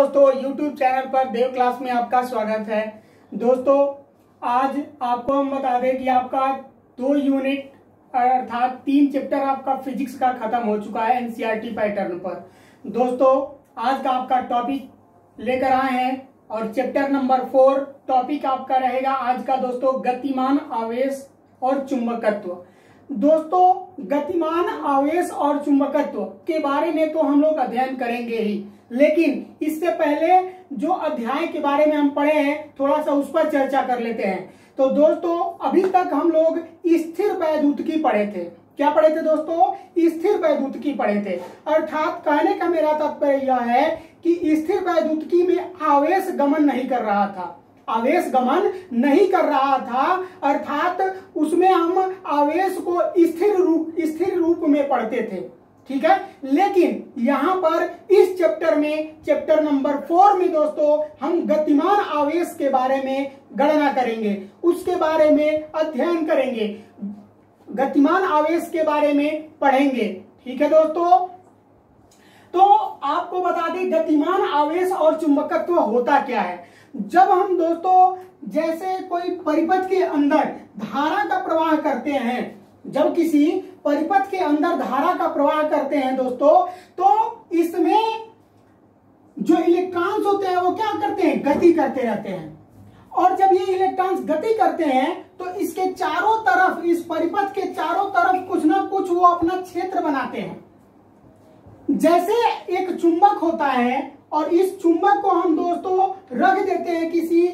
दोस्तों YouTube channel पर देव class में आपका स्वागत है। दोस्तों आज आपको हम बता दें कि आपका 2 यूनिट अर्थात 3 चैप्टर आपका फिजिक्स का खत्म हो चुका है एनसीईआरटी पैटर्न पर। दोस्तों आज का आपका टॉपिक लेकर आए हैं और चैप्टर नंबर 4 टॉपिक आपका रहेगा आज का दोस्तों गतिमान आवेश और चुंबकत्व। दोस्तों गतिमान आवेश और चुंबकत्व के बारे में तो हम लोग अध्ययन करेंगे ही, लेकिन इससे पहले जो अध्याय के बारे में हम पढ़े हैं थोड़ा सा उस पर चर्चा कर लेते हैं। तो दोस्तों अभी तक हम लोग स्थिर वैद्युतिकी पढ़े थे। क्या पढ़े थे दोस्तों? स्थिर वैद्युतिकी पढ़े थे। अर्थात कहने का मेरा तात्पर्य यह है कि स्थिर वैद्युतिकी में आवेश गमन नहीं कर रहा था, आवेश गमन नहीं कर रहा था, अर्थात उसमें हम आवेश को स्थिर रूप में पढ़ते थे। ठीक है, लेकिन यहां पर इस चैप्टर में चैप्टर नंबर 4 में दोस्तों हम गतिमान आवेश के बारे में गणना करेंगे, उसके बारे में अध्ययन करेंगे, गतिमान आवेश के बारे में पढ़ेंगे। ठीक है दोस्तों, तो आपको बता दें गतिमान आवेश और चुंबकत्व होता क्या है। जब हम दोस्तों जैसे कोई परिपथ के अंदर धारा का प्रवाह करते हैं, जब किसी परिपथ के अंदर धारा का प्रवाह करते हैं दोस्तों, तो इसमें जो इलेक्ट्रॉन्स होते हैं वो क्या करते हैं? गति करते रहते हैं। और जब ये इलेक्ट्रॉन्स गति करते हैं तो इसके चारों तरफ, इस परिपथ के चारों तरफ कुछ ना कुछ वो अपना क्षेत्र बनाते हैं। जैसे एक चुंबक होता है और इस चुंबक को हम दोस्तों रख देते हैं किसी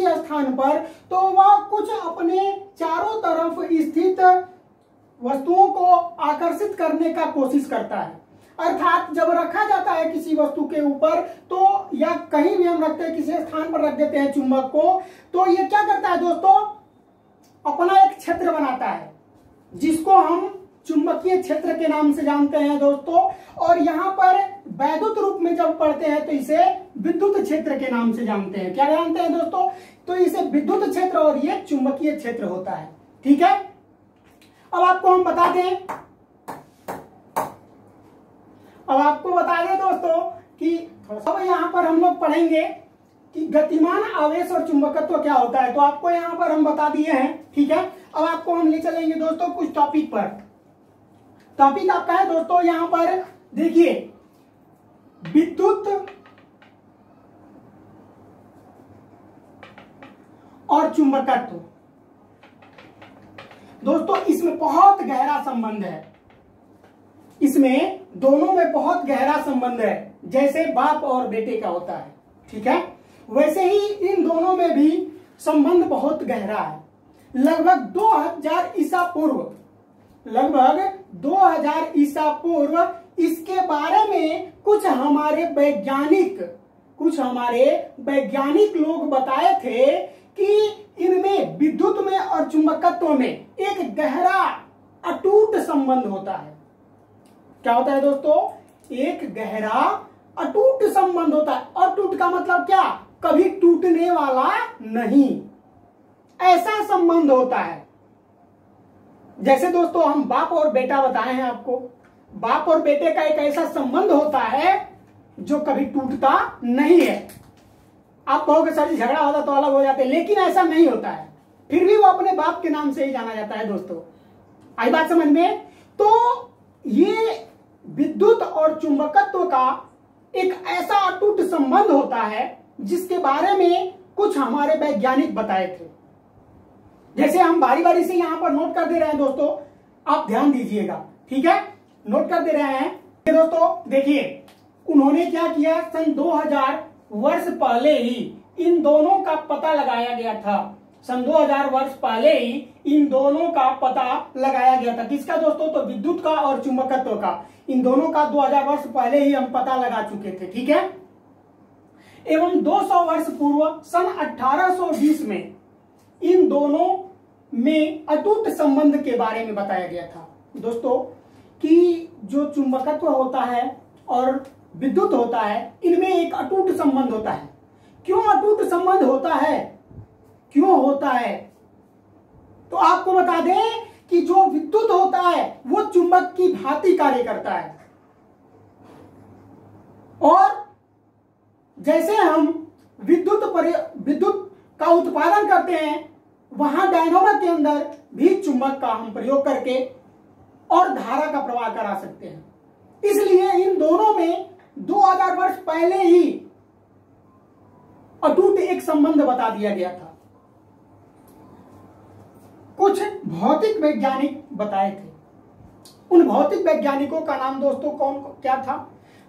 स्थान पर, तो वह कुछ अपने चारों तरफ स्थित वस्तुओं को आकर्षित करने का कोशिश करता है। अर्थात जब रखा जाता है किसी वस्तु के ऊपर, तो या कहीं भी हम रखते हैं, किसी स्थान पर रख देते हैं चुंबक को, तो ये क्या करता है दोस्तों? अपना एक क्षेत्र बनाता है जिसको हम चुंबकीय क्षेत्र के नाम से जानते हैं दोस्तों। और यहाँ पर वैद्युत रूप में जब पढ़ते हैं तो इसे विद्युत क्षेत्र के नाम से जानते हैं। क्या जानते हैं दोस्तों? तो इसे विद्युत क्षेत्र और ये चुंबकीय क्षेत्र होता है। ठीक है, अब आपको बता दें दोस्तों कि अब यहाँ पर हम लोग पढ़ेंगे कि गतिमान आवेश और चुंबकत्व क्या होता है। तो आपको यहाँ पर हम बता दिए हैं। ठीक है, अब आपको हम ले चलेंगे दोस्तों कुछ टॉपिक पर। टॉपिक आपका है दोस्तों यहाँ पर देखिए विद्युत और चुंबकत्व। दोस्तों इसमें बहुत गहरा संबंध है, इसमें दोनों में बहुत गहरा संबंध है। जैसे बाप और बेटे का होता है, ठीक है, वैसे ही इन दोनों में भी संबंध बहुत गहरा है। लगभग 2000 ईसा पूर्व इसके बारे में कुछ हमारे वैज्ञानिक लोग बताए थे कि इनमें विद्युत में और चुंबकत्व में एक गहरा अटूट संबंध होता है। क्या होता है दोस्तों? एक गहरा अटूट संबंध होता है। अटूट का मतलब क्या? कभी टूटने वाला नहीं, ऐसा संबंध होता है। जैसे दोस्तों हम बाप और बेटा बताए हैं आपको, बाप और बेटे का एक ऐसा संबंध होता है जो कभी टूटता नहीं है। आप कहोगे सर झगड़ा होता तो अलग हो जाते, लेकिन ऐसा नहीं होता है, फिर भी वो अपने बाप के नाम से ही जाना जाता है। दोस्तों आई बात समझ में? तो ये विद्युत और चुंबकत्व का एक ऐसा अटूट संबंध होता है जिसके बारे में कुछ हमारे वैज्ञानिक बताए थे। जैसे हम बारी बारी से यहां पर नोट कर दे रहे हैं दोस्तों, आप ध्यान दीजिएगा। ठीक है, नोट कर दे रहे हैं दोस्तों। देखिए उन्होंने क्या किया, सन 2000 वर्ष पहले ही इन दोनों का पता लगाया गया था। सन 2000 वर्ष पहले ही इन दोनों का पता लगाया गया था। किसका दोस्तों? तो विद्युत का और चुंबकत्व का। इन दोनों का 2000 वर्ष पहले ही हम पता लगा चुके थे। ठीक है, एवं 200 वर्ष पूर्व सन 1820 में इन दोनों में अटूट संबंध के बारे में बताया गया था दोस्तों कि जो चुंबकत्व होता है और विद्युत होता है, इनमें एक अटूट संबंध होता है। क्यों अटूट संबंध होता है? क्यों होता है? तो आपको बता दें कि जो विद्युत होता है वो चुंबक की भांति कार्य करता है और जैसे हम विद्युत का उत्पादन करते हैं, वहां डायनामो के अंदर भी चुंबक का हम प्रयोग करके और धारा का प्रवाह करा सकते हैं। इसलिए इन दोनों में 2000 वर्ष पहले ही अटूट एक संबंध बता दिया गया था। कुछ भौतिक वैज्ञानिक बताए थे। उन भौतिक वैज्ञानिकों का नाम दोस्तों क्या था?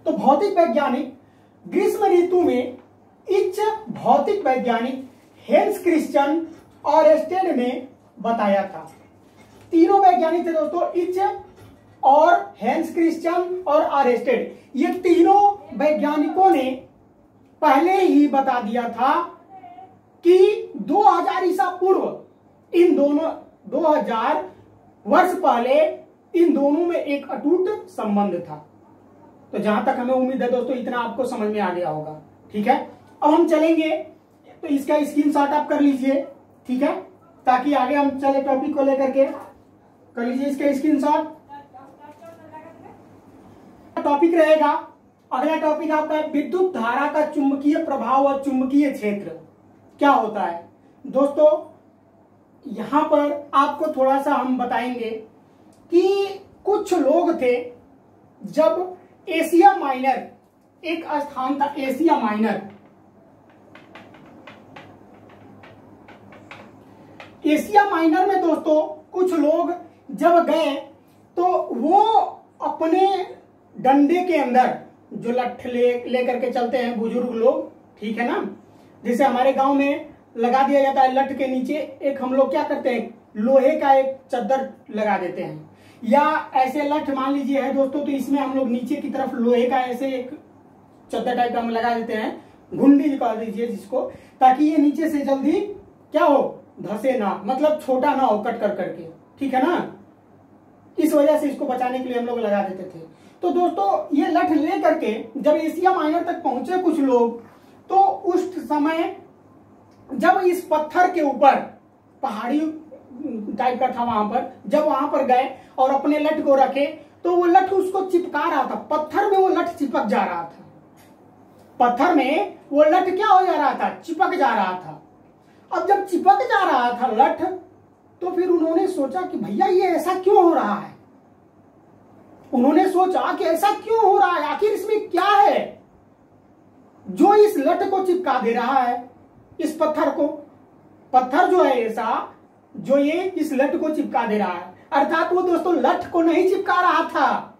तो भौतिक वैज्ञानिक ग्रीष्म ऋतु में इच्च भौतिक वैज्ञानिक हेंस क्रिश्चियन ऑरेस्टेड ने बताया था। तीनों वैज्ञानिक थे दोस्तों, इच्च और हेंस क्रिश्चियन और ऑरेस्टेड। ये तीनों वैज्ञानिकों ने पहले ही बता दिया था कि 2000 ईसा पूर्व इन दोनों 2000 वर्ष पहले इन दोनों में एक अटूट संबंध था। तो जहां तक हमें उम्मीद है दोस्तों इतना आपको समझ में आ गया होगा। ठीक है, अब हम चलेंगे, तो इसका स्क्रीनशॉट आप कर लीजिए। ठीक है, ताकि आगे हम चले टॉपिक को लेकर के। कर लीजिए इसका स्क्रीनशॉट। टॉपिक रहेगा, अगला टॉपिक आपका विद्युत धारा का चुंबकीय प्रभाव और चुंबकीय क्षेत्र क्या होता है। दोस्तों यहां पर आपको थोड़ा सा हम बताएंगे कि कुछ लोग थे, जब एशिया माइनर एक स्थान था, एशिया माइनर, एशिया माइनर में दोस्तों कुछ लोग जब गए तो वो अपने डंडे के अंदर जो लठ लेकर के चलते हैं बुजुर्ग लोग, ठीक है ना, जैसे हमारे गांव में लगा दिया जाता है लठ के नीचे एक, हम लोग क्या करते हैं लोहे का एक चद्दर लगा देते हैं, या ऐसे लठ मान लीजिए है दोस्तों, तो इसमें हम लोग नीचे की तरफ लोहे का ऐसे एक चद्दर टाइप का हम लगा देते हैं, घुंडी कह दीजिए जिसको, ताकि ये नीचे से जल्दी क्या हो धसे ना, मतलब छोटा ना हो कट कर करके, ठीक है ना। इस वजह से इसको बचाने के लिए हम लोग लगा देते थे। तो दोस्तों ये लठ ले करके जब एशिया माइनर तक पहुंचे कुछ लोग, तो उस समय जब इस पत्थर के ऊपर पहाड़ी टाइप का था वहां पर, जब वहां पर गए और अपने लठ को रखे तो वो लठ उसको चिपका रहा था, पत्थर में वो लठ चिपक जा रहा था, पत्थर में वो लठ क्या हो जा रहा था, चिपक जा रहा था। अब जब चिपक जा रहा था लठ, तो फिर उन्होंने सोचा कि भैया ये ऐसा क्यों हो रहा है, उन्होंने सोचा कि ऐसा क्यों हो रहा है, आखिर इसमें क्या है जो इस लठ को चिपका दे रहा है, इस पत्थर को, पत्थर जो है ऐसा जो ये इस लठ को चिपका दे रहा है। अर्थात वो दोस्तों लठ को नहीं चिपका रहा था,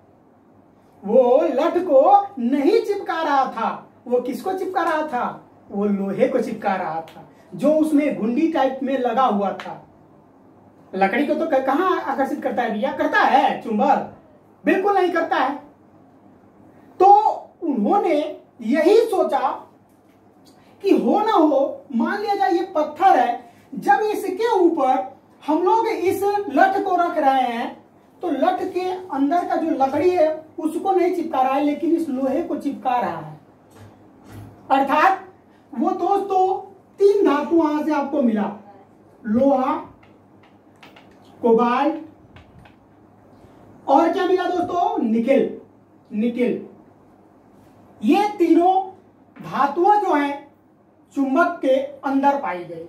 वो लठ को नहीं चिपका रहा था, वो किसको चिपका रहा था, वो लोहे को चिपका रहा था जो उसमें घुंडी टाइप में लगा हुआ था। लकड़ी को तो कहां आकर्षित करता है भैया, करता है चुंबक, बिल्कुल नहीं करता है। तो उन्होंने यही सोचा कि हो ना हो, मान लिया जाए ये पत्थर है, जब इसके ऊपर हम लोग इस लठ को रख रहे हैं तो लठ के अंदर का जो लकड़ी है उसको नहीं चिपका रहा है, लेकिन इस लोहे को चिपका रहा है। अर्थात वो दोस्तों 3 धातु वहां से आपको मिला, लोहा, कोबाल्ट और क्या मिला दोस्तों, निकेल। निकेल, ये तीनों धातुएं जो हैं चुंबक के अंदर पाई गई।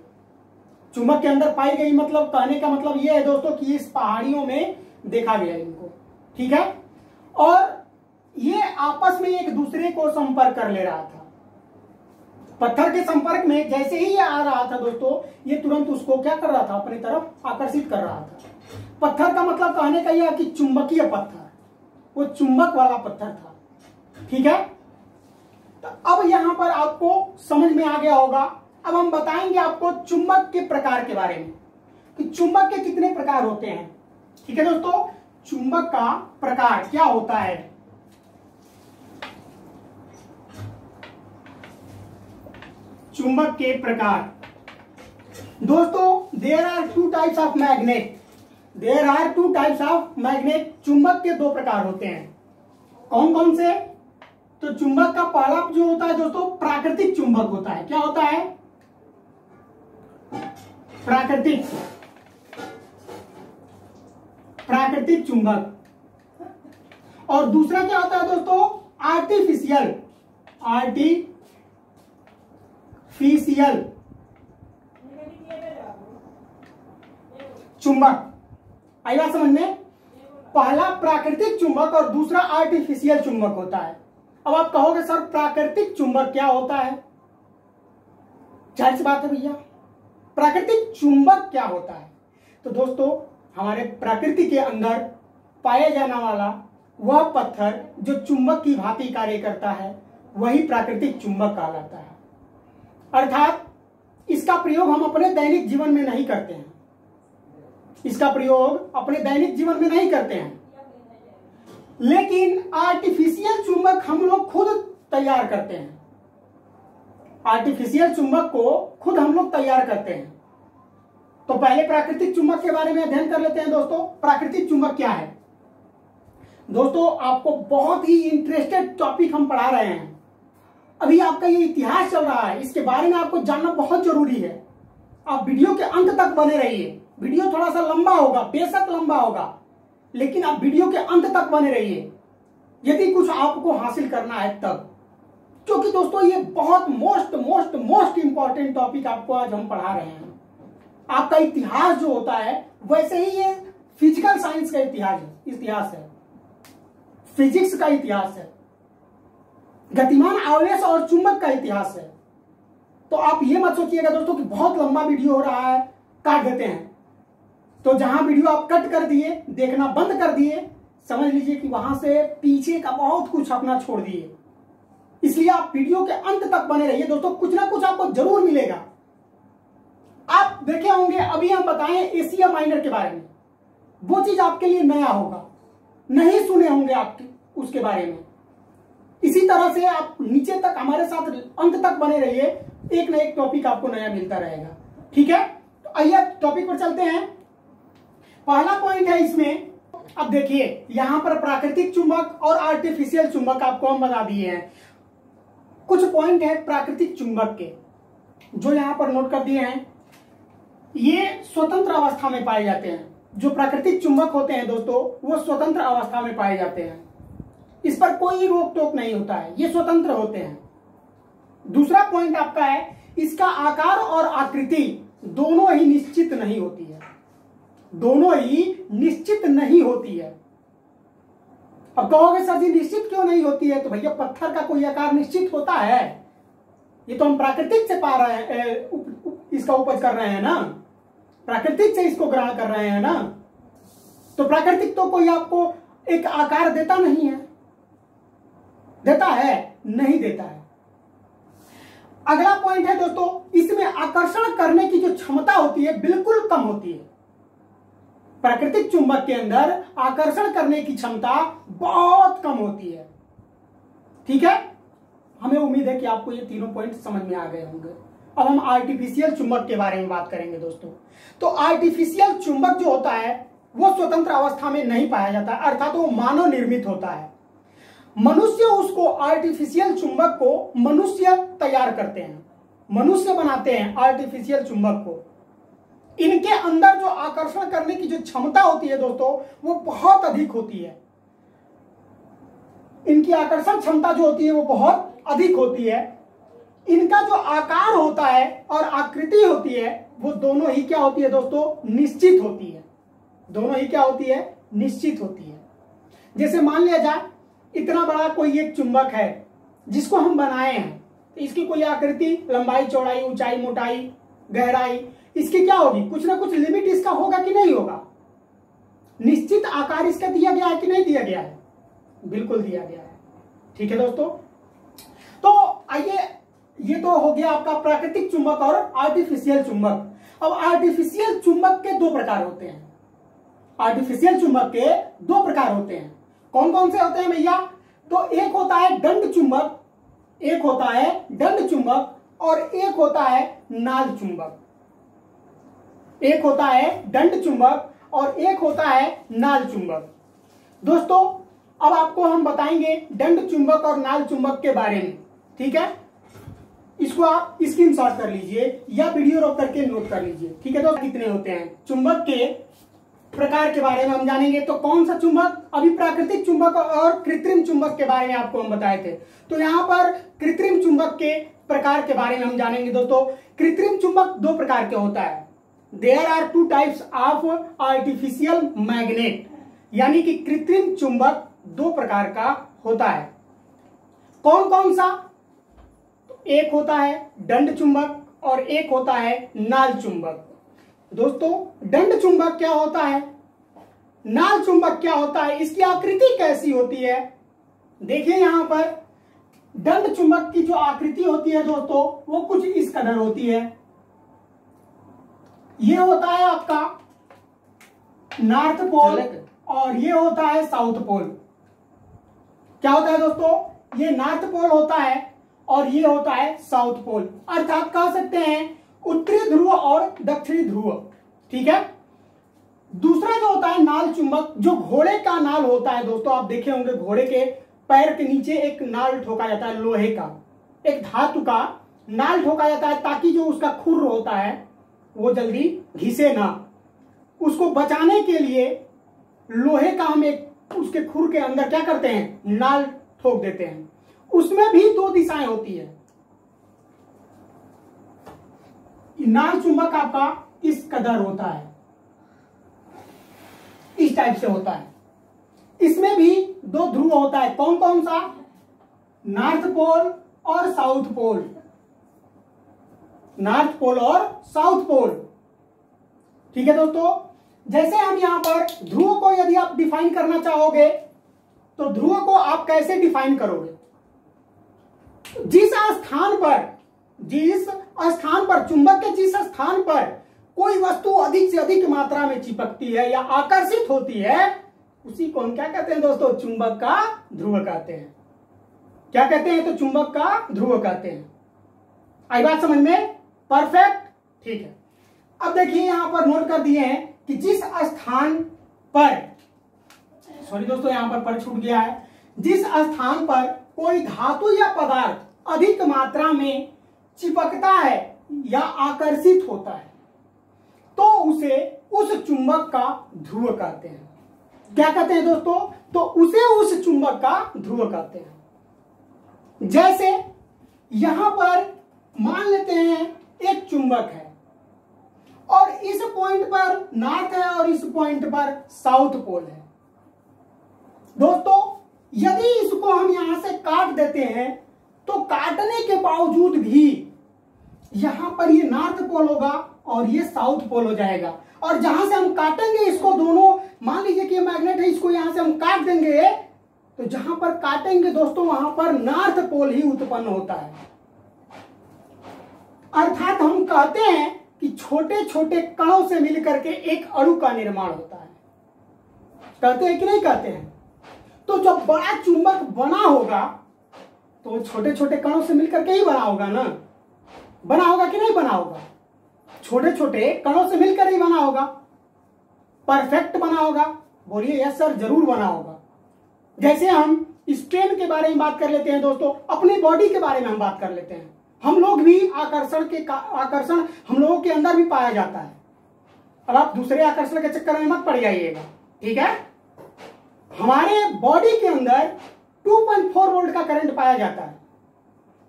चुंबक के अंदर पाई गई मतलब कहने का मतलब ये है दोस्तों कि इस पहाड़ियों में देखा गया इनको, ठीक है। और ये आपस में एक दूसरे को संपर्क कर ले रहा था। पत्थर के संपर्क में जैसे ही ये आ रहा था दोस्तों, ये तुरंत उसको क्या कर रहा था, अपनी तरफ आकर्षित कर रहा था। पत्थर का मतलब कहने का यह कि चुंबकीय पत्थर, वो चुंबक वाला पत्थर था, ठीक है। तो अब यहां पर आपको समझ में आ गया होगा। अब हम बताएंगे आपको चुंबक के प्रकार के बारे में कि चुंबक के कितने प्रकार होते हैं, ठीक है दोस्तों। चुंबक का प्रकार क्या होता है, चुंबक के प्रकार दोस्तों, there are 2 types of magnet, there are 2 types of magnet. चुंबक के 2 प्रकार होते हैं, कौन कौन से। तो चुंबक का पहला जो होता है दोस्तों प्राकृतिक चुंबक होता है। क्या होता है, प्राकृतिक, प्राकृतिक चुंबक। और दूसरा क्या होता है दोस्तों, आर्टिफिशियल, आर्टिफिशियल चुंबक। आई बात समझ में? पहला प्राकृतिक चुंबक और दूसरा आर्टिफिशियल चुंबक होता है। अब आप कहोगे सर प्राकृतिक चुंबक क्या होता है? जाहिर सी बात है भैया, प्राकृतिक चुंबक क्या होता है? तो दोस्तों हमारे प्रकृति के अंदर पाया जाने वाला वह पत्थर जो चुंबक की भांति कार्य करता है वही प्राकृतिक चुंबक कहलाता है। अर्थात इसका प्रयोग हम अपने दैनिक जीवन में नहीं करते हैं, इसका प्रयोग अपने दैनिक जीवन में नहीं करते हैं, लेकिन आर्टिफिशियल चुंबक हम लोग खुद तैयार करते हैं। आर्टिफिशियल चुंबक को खुद हम लोग तैयार करते हैं। तो पहले प्राकृतिक चुंबक के बारे में अध्ययन कर लेते हैं। दोस्तों प्राकृतिक चुंबक क्या है? दोस्तों आपको बहुत ही इंटरेस्टेड टॉपिक हम पढ़ा रहे हैं। अभी आपका ये इतिहास चल रहा है, इसके बारे में आपको जानना बहुत जरूरी है। आप वीडियो के अंत तक बने रहिए। वीडियो थोड़ा सा लंबा होगा, बेशक लंबा होगा, लेकिन आप वीडियो के अंत तक बने रहिए यदि कुछ आपको हासिल करना है तब। क्योंकि दोस्तों ये बहुत मोस्ट इंपॉर्टेंट टॉपिक आपको आज हम पढ़ा रहे हैं। आपका इतिहास जो होता है वैसे ही ये फिजिकल साइंस का इतिहास है, फिजिक्स का इतिहास है, गतिमान आवेश और चुंबक का इतिहास है। तो आप ये मत सोचिएगा दोस्तों कि बहुत लंबा वीडियो हो रहा है, काट देते हैं। तो जहां वीडियो आप कट कर दिए, देखना बंद कर दिए, समझ लीजिए कि वहां से पीछे का बहुत कुछ अपना छोड़ दिए। इसलिए आप वीडियो के अंत तक बने रहिए दोस्तों, कुछ ना कुछ आपको जरूर मिलेगा। आप देखे होंगे, अभी हम बताएं एशिया माइनर के बारे में, वो चीज आपके लिए नया होगा, नहीं सुने होंगे आपके उसके बारे में। इसी तरह से आप नीचे तक हमारे साथ अंत तक बने रहिए, एक ना एक टॉपिक आपको नया मिलता रहेगा। ठीक है, तो आइए टॉपिक पर चलते हैं। पहला पॉइंट है इसमें, अब देखिए यहां पर प्राकृतिक चुंबक और आर्टिफिशियल चुंबक आपको हम बता दिए हैं। कुछ पॉइंट है प्राकृतिक चुंबक के जो यहां पर नोट कर दिए हैं। ये स्वतंत्र अवस्था में पाए जाते हैं। जो प्राकृतिक चुंबक होते हैं दोस्तों वो स्वतंत्र अवस्था में पाए जाते हैं, इस पर कोई रोक टोक नहीं होता है, ये स्वतंत्र होते हैं। दूसरा पॉइंट आपका है, इसका आकार और आकृति दोनों ही निश्चित नहीं होती है, दोनों ही निश्चित नहीं होती है। अब कहोगे सर जी निश्चित क्यों नहीं होती है? तो भैया पत्थर का कोई आकार निश्चित होता है? ये तो हम प्राकृतिक से पा रहे हैं, इसका उपज कर रहे हैं ना, प्राकृतिक से इसको ग्रहण कर रहे हैं ना। तो प्राकृतिक तो कोई आपको एक आकार देता नहीं है, देता है? नहीं देता है। अगला पॉइंट है दोस्तों, इसमें आकर्षण करने की जो क्षमता होती है बिल्कुल कम होती है। प्राकृतिक चुंबक के अंदर आकर्षण करने की क्षमता बहुत कम होती है। ठीक है, हमें उम्मीद है कि आपको ये तीनों पॉइंट समझ में आ गए होंगे। अब हम आर्टिफिशियल चुंबक के बारे में बात करेंगे दोस्तों। तो आर्टिफिशियल चुंबक जो होता है वो स्वतंत्र अवस्था में नहीं पाया जाता, अर्थात वो मानव निर्मित होता है। मनुष्य उसको आर्टिफिशियल चुंबक को मनुष्य तैयार करते हैं, मनुष्य बनाते हैं आर्टिफिशियल चुंबक को। इनके अंदर जो आकर्षण करने की जो क्षमता होती है दोस्तों वो बहुत अधिक होती है। इनकी आकर्षण क्षमता जो होती है वो बहुत अधिक होती है। इनका जो आकार होता है और आकृति होती है वो दोनों ही क्या होती है दोस्तों? निश्चित होती है। दोनों ही क्या होती है? निश्चित होती है। जैसे मान लिया जाए इतना बड़ा कोई एक चुंबक है जिसको हम बनाए हैं, तो इसकी कोई आकृति, लंबाई, चौड़ाई, ऊंचाई, मोटाई, गहराई, इसकी क्या होगी? कुछ ना कुछ लिमिट इसका होगा कि नहीं होगा? निश्चित आकार इसका दिया गया है कि नहीं दिया गया है? बिल्कुल दिया गया है। ठीक है दोस्तों, तो आइए, ये तो हो गया आपका प्राकृतिक चुंबक और आर्टिफिशियल चुंबक। अब आर्टिफिशियल चुंबक के दो प्रकार होते हैं। आर्टिफिशियल चुंबक के दो प्रकार होते हैं। कौन कौन से होते हैं भैया? तो एक होता है दंड चुंबक, एक होता है दंड चुंबक और एक होता है नाल चुंबक। एक होता है दंड चुंबक और एक होता है नाल चुंबक। दोस्तों अब आपको हम बताएंगे दंड चुंबक और नाल चुंबक के बारे में। ठीक है, इसको आप स्क्रीनशॉट कर लीजिए या वीडियो रोक करके नोट कर लीजिए। ठीक है, तो कितने होते हैं? चुंबक के प्रकार के बारे में हम जानेंगे। तो कौन सा चुंबक, अभी प्राकृतिक चुंबक और कृत्रिम चुंबक के बारे में आपको हम बताए थे, तो यहाँ पर कृत्रिम चुंबक के प्रकार के बारे में हम जानेंगे। दोस्तों कृत्रिम चुंबक दो प्रकार के होता है। There are two types of artificial magnet, यानी कि कृत्रिम चुंबक दो प्रकार का होता है। कौन कौन सा? एक होता है दंड चुंबक और एक होता है नाल चुंबक। दोस्तों दंड चुंबक क्या होता है, नाल चुंबक क्या होता है, इसकी आकृति कैसी होती है? देखिए यहां पर दंड चुंबक की जो आकृति होती है दोस्तों वो कुछ इस कदर होती है। ये होता है आपका नॉर्थ पोल और ये होता है साउथ पोल। क्या होता है दोस्तों? ये नॉर्थ पोल होता है और ये होता है साउथ पोल, अर्थात कह सकते हैं उत्तरी ध्रुव और दक्षिणी ध्रुव। ठीक है। दूसरा जो होता है नाल चुंबक, जो घोड़े का नाल होता है दोस्तों, आप देखे होंगे घोड़े के पैर के नीचे एक नाल ठोका जाता है, लोहे का एक धातु का नाल ठोका जाता है ताकि जो उसका खुर होता है वो जल्दी घिसे ना। उसको बचाने के लिए लोहे का हम एक उसके खुर के अंदर क्या करते हैं, नाल ठोक देते हैं। उसमें भी दो दिशाएं होती है। नाल चुंबक आपका इस कदर होता है, इस टाइप से होता है। इसमें भी दो ध्रुव होता है। कौन कौन सा? नॉर्थ पोल और साउथ पोल, नॉर्थ पोल और साउथ पोल। ठीक है दोस्तों, जैसे हम यहां पर ध्रुव को यदि आप डिफाइन करना चाहोगे तो ध्रुव को आप कैसे डिफाइन करोगे? जिस स्थान पर चुंबक के जिस स्थान पर कोई वस्तु अधिक से अधिक मात्रा में चिपकती है या आकर्षित होती है उसी को हम क्या कहते हैं दोस्तों? चुंबक का ध्रुव कहते हैं। क्या कहते हैं? तो चुंबक का ध्रुव कहते हैं। आई बात समझ में? परफेक्ट। ठीक है। अब देखिए यहां पर नोट कर दिए हैं कि जिस स्थान पर, सॉरी दोस्तों यहां पर छूट गया है, जिस स्थान पर कोई धातु या पदार्थ अधिक मात्रा में चिपकता है या आकर्षित होता है तो उसे उस चुंबक का ध्रुव कहते हैं। क्या कहते हैं दोस्तों? तो उसे उस चुंबक का ध्रुव कहते हैं। जैसे यहां पर मान लेते हैं एक चुंबक है और इस पॉइंट पर नॉर्थ है और इस पॉइंट पर साउथ पोल है। दोस्तों यदि इसको हम यहां से काट देते हैं तो काटने के बावजूद भी यहां पर ये नॉर्थ पोल होगा और ये साउथ पोल हो जाएगा। और जहां से हम काटेंगे इसको दोनों, मान लीजिए कि ये मैग्नेट है, इसको यहां से हम काट देंगे तो जहां पर काटेंगे दोस्तों वहां पर नॉर्थ पोल ही उत्पन्न होता है। अर्थात हम कहते हैं कि छोटे छोटे कणों से मिलकर के एक अणु का निर्माण होता है। कहते हैं कि नहीं कहते हैं? तो जब बड़ा चुंबक बना होगा तो छोटे छोटे कणों से मिलकर के ही बना होगा ना, बना होगा कि नहीं बना होगा? छोटे छोटे कणों से मिलकर ही बना होगा। परफेक्ट बना होगा? बोलिए यस सर, जरूर बना होगा। जैसे हम स्ट्रेन के बारे में बात कर लेते हैं दोस्तों, अपनी बॉडी के बारे में हम बात कर लेते हैं। हम लोग भी आकर्षण हम लोगों के अंदर भी पाया जाता है। अब आप दूसरे आकर्षण के चक्कर में मत पड़ जाइएगा। ठीक है। हमारे बॉडी के अंदर 2.4 वोल्ट का करंट पाया जाता है।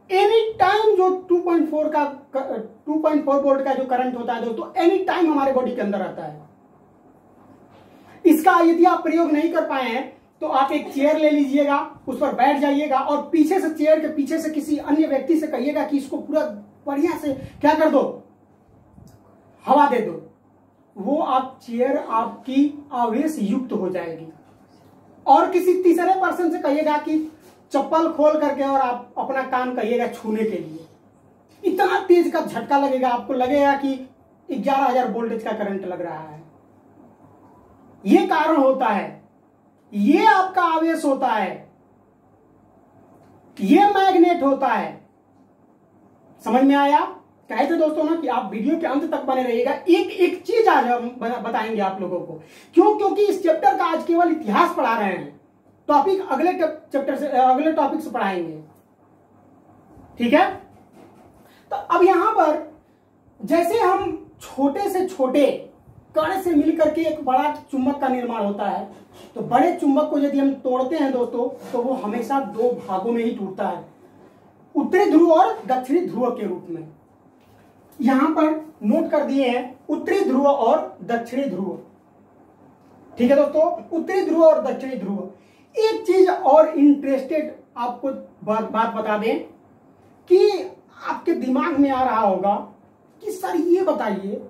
एनी टाइम जो 2.4 वोल्ट का जो करंट होता है दोस्तों, एनी टाइम हमारे बॉडी के अंदर आता है। इसका यदि आप प्रयोग नहीं कर पाए हैं तो आप एक चेयर ले लीजिएगा, उस पर बैठ जाइएगा और पीछे से, चेयर के पीछे से किसी अन्य व्यक्ति से कहिएगा कि इसको पूरा बढ़िया से क्या कर दो, हवा दे दो। वो आप चेयर आपकी आवेश युक्त हो जाएगी। और किसी तीसरे पर्सन से कहिएगा कि चप्पल खोल करके और आप अपना कान कहिएगा छूने के लिए, इतना तेज का झटका लगेगा, आपको लगेगा कि 11,000 वोल्टेज का करंट लग रहा है। ये कारण होता है, ये आपका आवेश होता है, ये मैग्नेट होता है। समझ में आया? कहे थे दोस्तों ना कि आप वीडियो के अंत तक बने रहिएगा। एक एक चीज आज हम बताएंगे आप लोगों को। क्यों? क्योंकि इस चैप्टर का आज केवल इतिहास पढ़ा रहे हैं, टॉपिक अगले चैप्टर से, अगले टॉपिक से पढ़ाएंगे। ठीक है। तो अब यहां पर जैसे हम छोटे से छोटे कण से मिलकर के एक बड़ा चुंबक का निर्माण होता है। तो बड़े चुंबक को यदि हम तोड़ते हैं दोस्तों तो वो हमेशा दो भागों में ही टूटता है, उत्तरी ध्रुव और दक्षिणी ध्रुव के रूप में। यहां पर नोट कर दिए हैं उत्तरी ध्रुव और दक्षिणी ध्रुव। ठीक है दोस्तों, उत्तरी ध्रुव और दक्षिणी ध्रुव। एक चीज और इंटरेस्टेड आपको बात बता दें कि आपके दिमाग में आ रहा होगा कि सर ये बताइए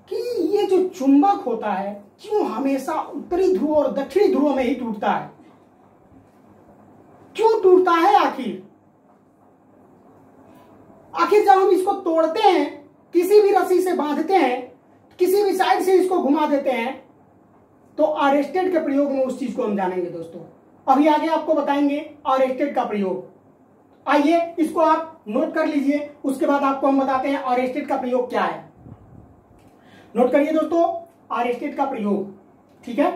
कि ये जो चुंबक होता है क्यों हमेशा उत्तरी ध्रुव और दक्षिणी ध्रुव में ही टूटता है? क्यों टूटता है आखिर? जब हम इसको तोड़ते हैं, किसी भी रस्सी से बांधते हैं, किसी भी साइड से इसको घुमा देते हैं, तो आरेस्टेड के प्रयोग में उस चीज को हम जानेंगे दोस्तों। अभी आगे आपको बताएंगे आरेस्टेड का प्रयोग। आइए इसको आप नोट कर लीजिए, उसके बाद आपको हम बताते हैं आरेस्टेड का प्रयोग क्या है। नोट करिए दोस्तों आरेस्टेड का प्रयोग। ठीक है,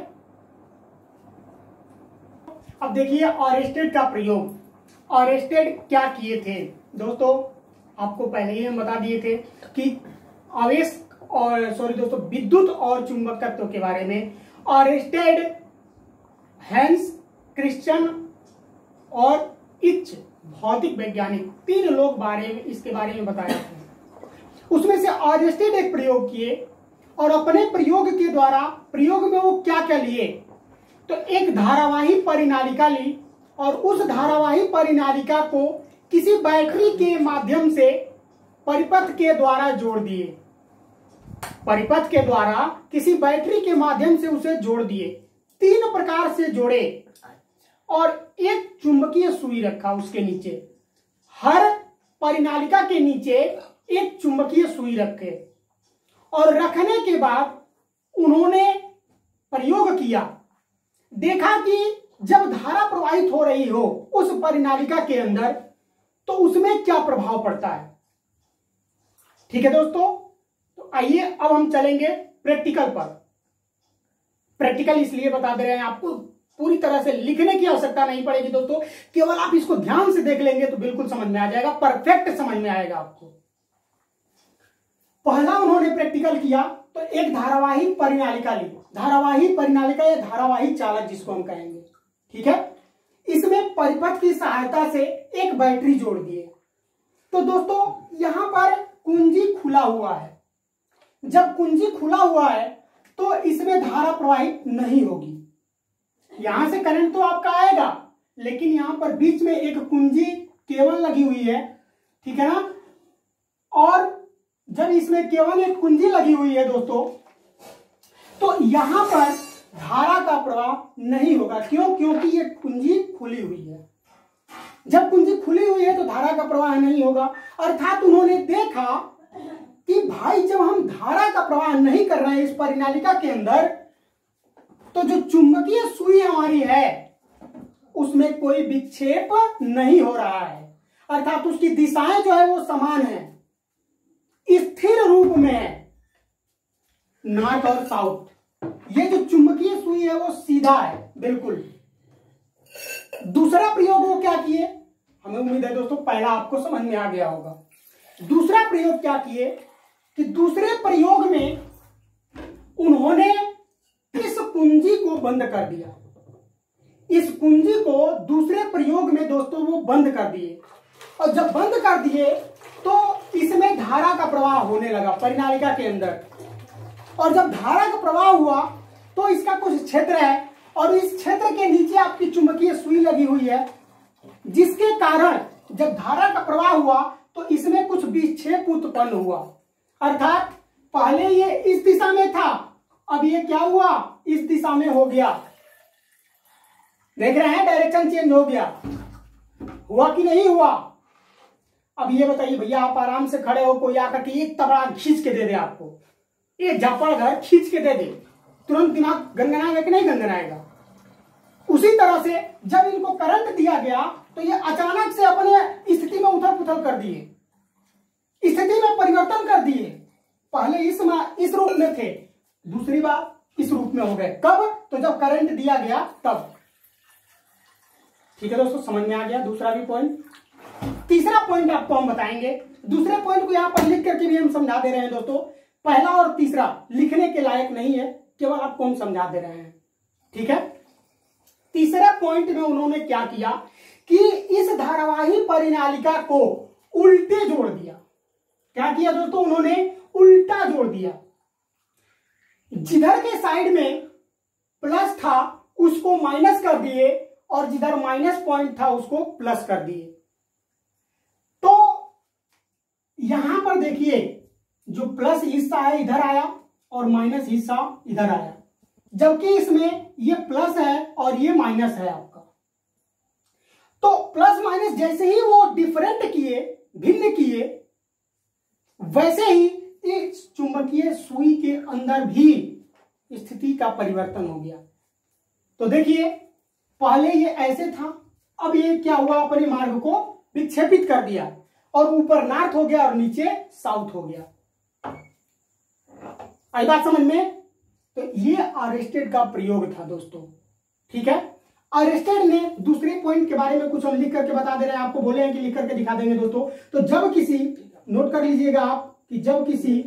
अब देखिए आरेस्टेड का प्रयोग। आरेस्टेड क्या किए थे दोस्तों? आपको पहले ही हम बता दिए थे कि आवेश और दोस्तों विद्युत और चुंबक तत्व के बारे में आरेस्टेड, हैंस क्रिश्चियन और इच भौतिक वैज्ञानिक 3 लोग इसके बारे में बताया था। उसमें से आरेस्टेड एक प्रयोग किए और अपने प्रयोग के द्वारा, प्रयोग में वो क्या क्या लिए, तो एक धारावाही परिनालिका ली और उस धारावाही परिनालिका को किसी बैटरी के माध्यम से परिपथ के द्वारा जोड़ दिए। परिपथ के द्वारा किसी बैटरी के माध्यम से उसे जोड़ दिए। 3 प्रकार से जोड़े और एक चुंबकीय सुई रखा उसके नीचे। हर परिनालिका के नीचे एक चुंबकीय सुई रखे और रखने के बाद उन्होंने प्रयोग किया। देखा कि जब धारा प्रवाहित हो रही हो उस परिनालिका के अंदर तो उसमें क्या प्रभाव पड़ता है। ठीक है दोस्तों, तो आइए अब हम चलेंगे प्रैक्टिकल पर। प्रैक्टिकल इसलिए बता दे रहे हैं, आपको पूरी तरह से लिखने की आवश्यकता नहीं पड़ेगी दोस्तों, केवल आप इसको ध्यान से देख लेंगे तो बिल्कुल समझ में आ जाएगा, परफेक्ट समझ में आएगा आपको। पहला उन्होंने प्रैक्टिकल किया तो एक धारावाही परिनालिका ली। धारावाही परिनालिका या धारावाही चालक जिसको हम कहेंगे। ठीक है, इसमें परिपथ की सहायता से एक बैटरी जोड़ दिए। तो दोस्तों यहां पर कुंजी खुला हुआ है। जब कुंजी खुला हुआ है तो इसमें धारा प्रवाहित नहीं होगी। यहां से करंट तो आपका आएगा, लेकिन यहां पर बीच में एक कुंजी केबल लगी हुई है। ठीक है ना, और जब इसमें केवल एक कुंजी लगी हुई है दोस्तों, तो यहां पर धारा का प्रवाह नहीं होगा। क्यों? क्योंकि ये कुंजी खुली हुई है। जब कुंजी खुली हुई है तो धारा का प्रवाह नहीं होगा। अर्थात उन्होंने देखा कि भाई जब हम धारा का प्रवाह नहीं कर रहे हैं इस परिनालिका के अंदर, तो जो चुंबकीय सुई हमारी है उसमें कोई विक्षेप नहीं हो रहा है। अर्थात उसकी दिशाएं जो है वो समान है, स्थिर रूप में है, नॉर्थ और साउथ। ये जो चुंबकीय सुई है वो सीधा है बिल्कुल। दूसरा प्रयोग वो क्या किए, हमें उम्मीद है दोस्तों पहला आपको समझ में आ गया होगा। दूसरा प्रयोग क्या किए कि दूसरे प्रयोग में उन्होंने इस कुंजी को बंद कर दिया। इस कुंजी को दूसरे प्रयोग में दोस्तों वो बंद कर दिए, और जब बंद कर दिए तो इसमें धारा का प्रवाह होने लगा परिनालिका के अंदर। और जब धारा का प्रवाह हुआ तो इसका कुछ क्षेत्र है और इस क्षेत्र के नीचे आपकी चुंबकीय सुई लगी हुई है, जिसके कारण जब धारा का प्रवाह हुआ तो इसमें कुछ विक्षेप उत्पन्न हुआ। अर्थात पहले ये इस दिशा में था, अब ये क्या हुआ, इस दिशा में हो गया। देख रहे हैं, डायरेक्शन चेंज हो गया। हुआ कि नहीं हुआ? अब ये बताइए भैया, आप आराम से खड़े हो, कोई आकर के एक तबड़ा खींच के दे दे आपको, एक झापड़ घर खींच के दे दे, तुरंत दिमाग गनगनाएगा कि नहीं गनगनाएगा? उसी तरह से जब इनको करंट दिया गया तो ये अचानक से अपने स्थिति में उथल पुथल कर दिए, स्थिति में परिवर्तन कर दिए। पहले इस रूप में थे, दूसरी बार इस रूप में हो गए। कब? तो जब करंट दिया गया तब। ठीक है दोस्तों, समझ में आ गया दूसरा भी पॉइंट। तीसरा पॉइंट आपको हम बताएंगे। दूसरे पॉइंट को यहां पर लिख करके भी हम समझा दे रहे हैं दोस्तों। पहला और तीसरा लिखने के लायक नहीं है, केवल आपको हम समझा दे रहे हैं, ठीक है। तीसरा पॉइंट में उन्होंने क्या किया कि इस धारावाही परिनालिका को उल्टे जोड़ दिया। क्या किया दोस्तों, उन्होंने उल्टा जोड़ दिया। जिधर के साइड में प्लस था उसको माइनस कर दिए और जिधर माइनस पॉइंट था उसको प्लस कर दिए। तो यहां पर देखिए जो प्लस हिस्सा है इधर आया और माइनस हिस्सा इधर आया, जबकि इसमें ये प्लस है और ये माइनस है आपका। तो प्लस माइनस जैसे ही वो डिफरेंट किए, भिन्न किए, वैसे ही इस चुंबकीय सुई के अंदर भी स्थिति का परिवर्तन हो गया। तो देखिए पहले ये ऐसे था, अब ये क्या हुआ, अपने मार्ग को विक्षेपित कर दिया और ऊपर नॉर्थ हो गया और नीचे साउथ हो गया। आई बात समझ में? तो ये अरेस्टेड का प्रयोग था दोस्तों, ठीक है। अरेस्टेड ने दूसरे पॉइंट के बारे में कुछ हम लिख करके बता दे रहे हैं, आपको बोले हैं कि लिख करके दिखा देंगे दोस्तों। तो जब किसी, नोट कर लीजिएगा आप कि जब किसी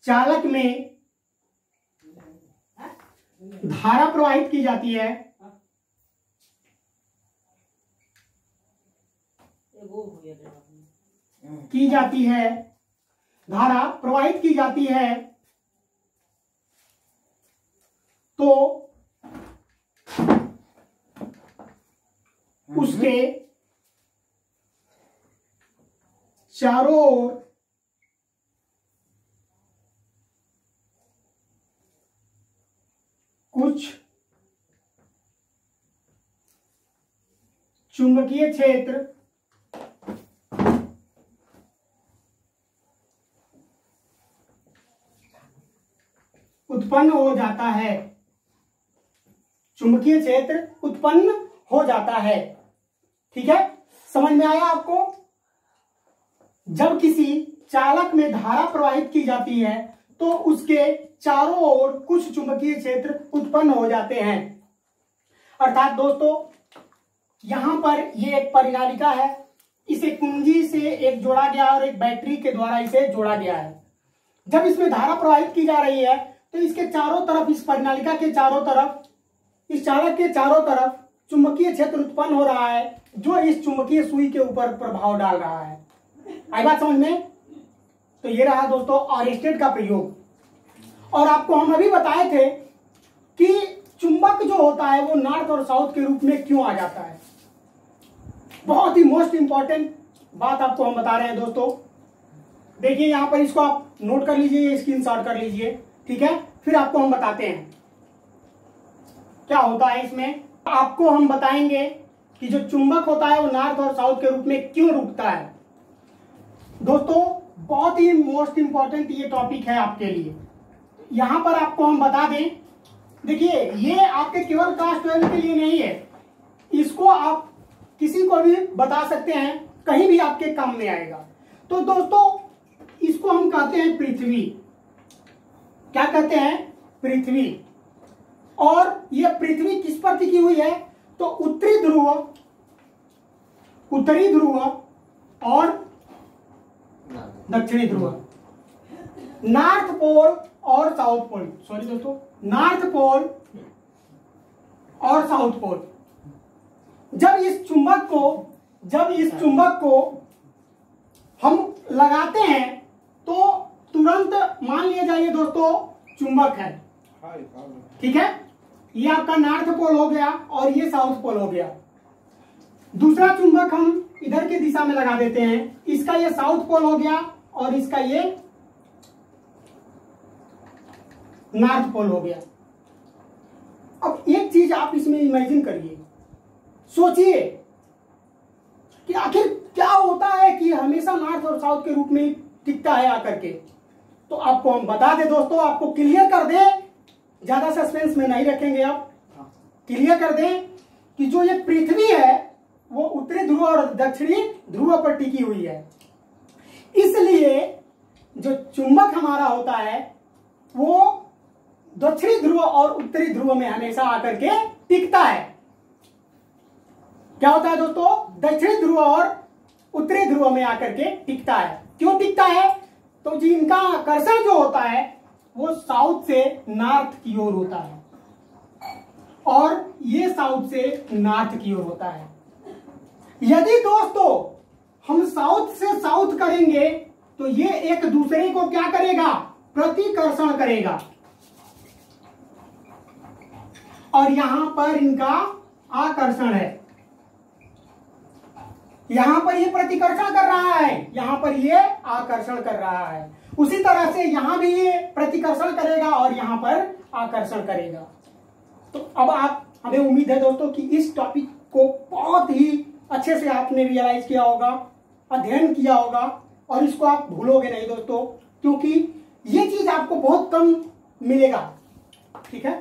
चालक में धारा प्रवाहित की जाती है, धारा प्रवाहित की जाती है, तो उसके चारों ओर कुछ चुंबकीय क्षेत्र उत्पन्न हो जाता है, चुंबकीय क्षेत्र उत्पन्न हो जाता है, ठीक है। समझ में आया आपको? जब किसी चालक में धारा प्रवाहित की जाती है तो उसके चारों ओर कुछ चुंबकीय क्षेत्र उत्पन्न हो जाते हैं। अर्थात दोस्तों यहां पर ये एक परिनालिका है, इसे कुंजी से एक जोड़ा गया और एक बैटरी के द्वारा इसे जोड़ा गया है। जब इसमें धारा प्रवाहित की जा रही है तो इसके चारों तरफ, इस परिनालिका के चारों तरफ, इस चालक के चारों तरफ चुंबकीय क्षेत्र उत्पन्न हो रहा है जो इस चुंबकीय सुई के ऊपर प्रभाव डाल रहा है। आई बात समझ में? तो ये रहा दोस्तों अरेस्टेड का प्रयोग। और आपको हम अभी बताए थे कि चुंबक जो होता है वो नॉर्थ और साउथ के रूप में क्यों आ जाता है। बहुत ही मोस्ट इंपॉर्टेंट बात आपको हम बता रहे हैं दोस्तों। देखिए यहां पर इसको आप नोट कर लीजिए, स्क्रीनशॉट कर लीजिए, ठीक है। फिर आपको हम बताते हैं क्या होता है इसमें। आपको हम बताएंगे कि जो चुंबक होता है वो नॉर्थ और साउथ के रूप में क्यों रुकता है। दोस्तों बहुत ही मोस्ट इंपॉर्टेंट ये टॉपिक है आपके लिए। यहां पर आपको हम बता दें, देखिए ये आपके केवल क्लास 12 के लिए नहीं है, इसको आप किसी को भी बता सकते हैं, कहीं भी आपके काम में आएगा। तो दोस्तों इसको हम कहते हैं पृथ्वी। क्या कहते हैं? पृथ्वी। और ये पृथ्वी किस पर टिकी हुई है? तो उत्तरी ध्रुव और दक्षिणी ध्रुव, नॉर्थ पोल और साउथ पोल, सॉरी दोस्तों, नॉर्थ पोल और साउथ पोल। जब इस चुंबक को हम लगाते हैं तो तुरंत मान लिया जाइए दोस्तों चुंबक है, ठीक है। ये आपका नॉर्थ पोल हो गया और ये साउथ पोल हो गया। दूसरा चुंबक हम इधर की दिशा में लगा देते हैं, इसका ये साउथ पोल हो गया और इसका ये नॉर्थ पोल हो गया। अब एक चीज आप इसमें इमेजिन करिए, सोचिए कि आखिर क्या होता है कि हमेशा नॉर्थ और साउथ के रूप में टिकता है आकर के। तो आपको हम बता दें दोस्तों, आपको क्लियर कर दें, ज्यादा सस्पेंस में नहीं रखेंगे, आप क्लियर कर दें कि जो ये पृथ्वी है वो उत्तरी ध्रुव और दक्षिणी ध्रुव पर टिकी हुई है। इसलिए जो चुंबक हमारा होता है वो दक्षिणी ध्रुव और उत्तरी ध्रुव में हमेशा आकर के टिकता है। क्या होता है दोस्तों? दक्षिणी ध्रुव और उत्तरी ध्रुव में आकर के टिकता है। क्यों टिकता है? तो जी इनका आकर्षण जो होता है वो साउथ से नॉर्थ की ओर होता है और ये साउथ से नॉर्थ की ओर होता है। यदि दोस्तों हम साउथ से साउथ करेंगे तो ये एक दूसरे को क्या करेगा? प्रतिकर्षण करेगा और यहां पर इनका आकर्षण है। यहां पर ये प्रतिकर्षण कर रहा है, यहां पर ये आकर्षण कर रहा है। उसी तरह से यहां भी ये प्रतिकर्षण करेगा और यहां पर आकर्षण करेगा। तो अब आप, हमें उम्मीद है दोस्तों कि इस टॉपिक को बहुत ही अच्छे से आपने रियलाइज किया होगा, अध्ययन किया होगा और इसको आप भूलोगे नहीं दोस्तों, क्योंकि ये चीज आपको बहुत कम मिलेगा। ठीक है,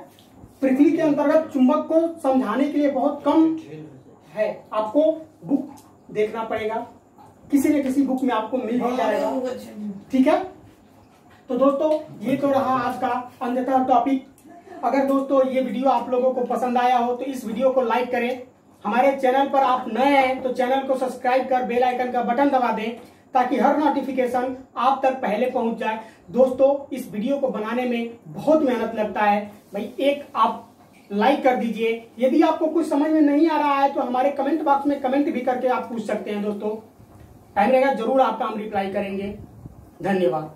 पृथ्वी के अंतर्गत चुंबक को समझाने के लिए बहुत कम है। आपको बुक देखना पड़ेगा, किसी न किसी बुक में आपको मिल ही जाएगा। ठीक है, तो दोस्तों ये तो रहा आज का अंततः टॉपिक। अगर दोस्तों ये वीडियो आप लोगों को पसंद आया हो तो इस वीडियो को लाइक करें। हमारे चैनल पर आप नए हैं तो चैनल को सब्सक्राइब कर बेल आइकन का बटन दबा दें ताकि हर नोटिफिकेशन आप तक पहले पहुंच जाए। दोस्तों इस वीडियो को बनाने में बहुत मेहनत लगता है भाई, एक आप लाइक कर दीजिए। यदि आपको कुछ समझ में नहीं आ रहा है तो हमारे कमेंट बॉक्स में कमेंट भी करके आप पूछ सकते हैं दोस्तों। टाइम रहेगा जरूर आपका हम रिप्लाई करेंगे। धन्यवाद।